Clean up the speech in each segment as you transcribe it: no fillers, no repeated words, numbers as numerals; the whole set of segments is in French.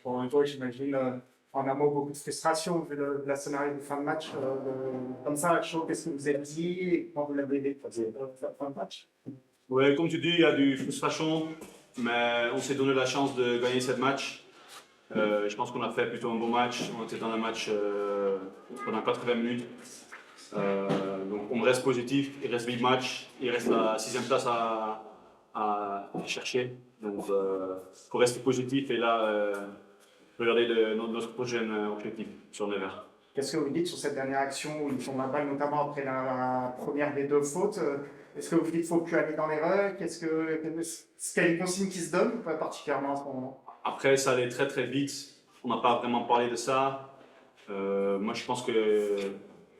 Pour toi, j'imagine, en amont, beaucoup de frustration vu la scénario de fin de match. Comme ça, chaud, qu'est-ce que vous avez dit et comment vous l'avez aidé la fin de match? Ouais, comme tu dis, il y a du frustration, mais on s'est donné la chance de gagner cette match. Je pense qu'on a fait plutôt un bon match. On était dans le match pendant 80 minutes. Donc on reste positif, il reste 8 matchs, il reste la 6e place à chercher. Donc il faut rester positif et là, regarder notre prochain objectif sur Nevers. Qu'est-ce que vous dites sur cette dernière action où ils font la balle, notamment après la première des 2 fautes? Est-ce que vous dites qu'il ne faut plus aller dans l'erreur? Est-ce qu'il y a une consigne qui se donne, pas particulièrement à ce moment? Après, ça allait très très vite. On n'a pas vraiment parlé de ça. Moi, je pense que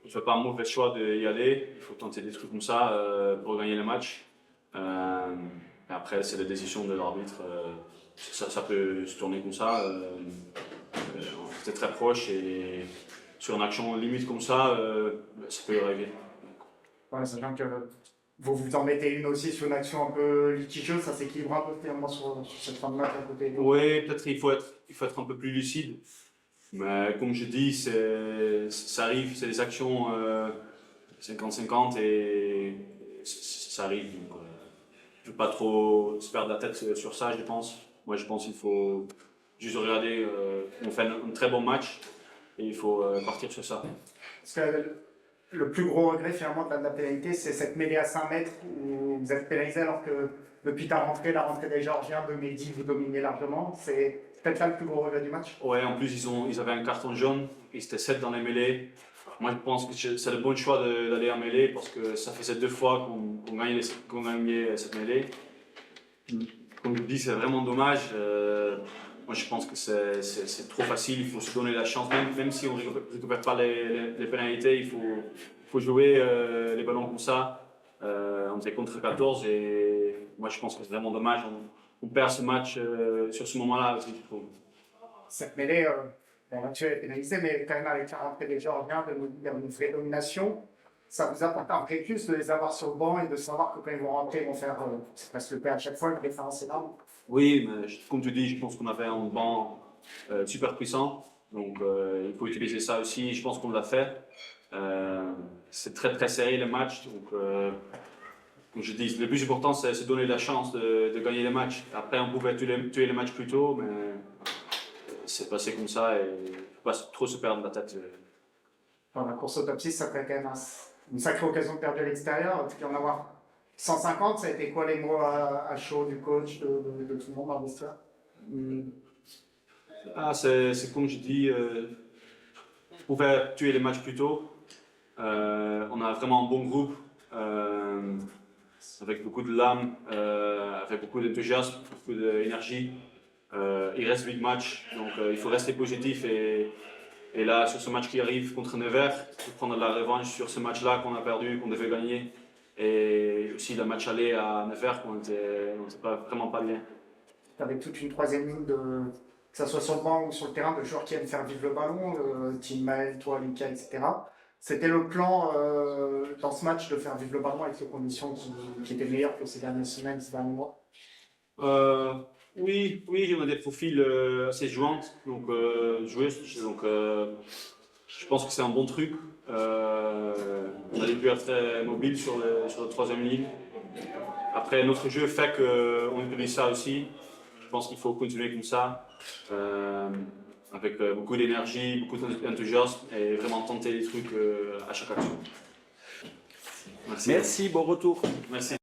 ne fait pas un mauvais choix d'y aller. Il faut tenter des trucs comme ça pour gagner le match. Et après, c'est la décision de l'arbitre. Ça peut se tourner comme ça. On était très proche et sur une action limite comme ça, ça peut arriver. Ouais, sachant que vous vous en mettez une aussi sur une action un peu litigieuse, ça s'équilibre un peu finalement sur cette fin de match à côté. Oui, peut-être il faut être un peu plus lucide. Mais comme je dis, ça arrive, c'est des actions 50-50 et ça arrive. Donc, je ne veux pas trop se perdre la tête sur ça, je pense. Moi, je pense qu'il faut juste regarder. On fait un très bon match et il faut partir sur ça. Parce que le plus gros regret finalement de la pénalité, c'est cette mêlée à 5 mètres où vous êtes pénalisé alors que depuis la rentrée des Géorgiens, 2010, vous dominez largement. C'est peut-être là le plus gros regret du match. Ouais, en plus, ils avaient un carton jaune, ils étaient 7 dans les mêlées. Moi, je pense que c'est le bon choix d'aller en mêlée parce que ça faisait 2 fois qu'on gagnait cette mêlée. Comme je dis, c'est vraiment dommage. Moi, je pense que c'est trop facile. Il faut se donner la chance. Même si on ne récupère pas les pénalités, il faut jouer les ballons comme ça. On était contre 14 et moi, je pense que c'est vraiment dommage. On perd ce match sur ce moment-là aussi, je trouve. Cette mêlée, bon, tu es pénalisé, mais quand même avec la rentrée des Géorgiens, il y a une vraie domination. Ça vous apporte un vrai plus de les avoir sur le banc et de savoir que quand ils vont rentrer, ils vont faire, c'est presque le père à chaque fois, une référence énorme. Oui, mais comme tu dis, je pense qu'on avait un banc super puissant. Donc il faut utiliser ça aussi. Je pense qu'on l'a fait. C'est très très serré le match. Donc comme je dis, le plus important c'est se donner la chance de gagner le match. Après on pouvait tuer le match plus tôt, mais c'est passé comme ça et il ne faut pas trop se perdre la tête. Dans la course au top 6, ça fait quand même une sacrée occasion de perdre à l'extérieur. Tu peux en avoir 150, ça a été quoi les mots à chaud du coach, de tout le monde dans l'histoire? C'est comme je dis, on pouvait tuer les matchs plus tôt. On a vraiment un bon groupe, avec beaucoup de l'âme, avec beaucoup d'enthousiasme, beaucoup d'énergie. Il reste 8 matchs, donc il faut rester positif et là, sur ce match qui arrive contre Nevers, il faut prendre la revanche sur ce match-là qu'on a perdu, qu'on devait gagner. Et aussi le match aller à Nevers, qu'on n'était vraiment pas bien. Tu avais toute une troisième ligne, que ce soit sur le banc ou sur le terrain, de joueurs qui aiment faire vivre le ballon, Tim Maël, toi, Lucas, etc. C'était le plan dans ce match de faire vivre le ballon avec les conditions qui étaient meilleures que ces dernières semaines, ces derniers mois? Oui, on a des profils assez jouantes, donc joueuses. Donc, je pense que c'est un bon truc. On a des joueurs très mobiles sur la troisième ligne. Après, notre jeu fait qu'on utilise ça aussi. Je pense qu'il faut continuer comme ça, avec beaucoup d'énergie, beaucoup d'enthousiasme et vraiment tenter des trucs à chaque action. Merci, bon retour. Merci.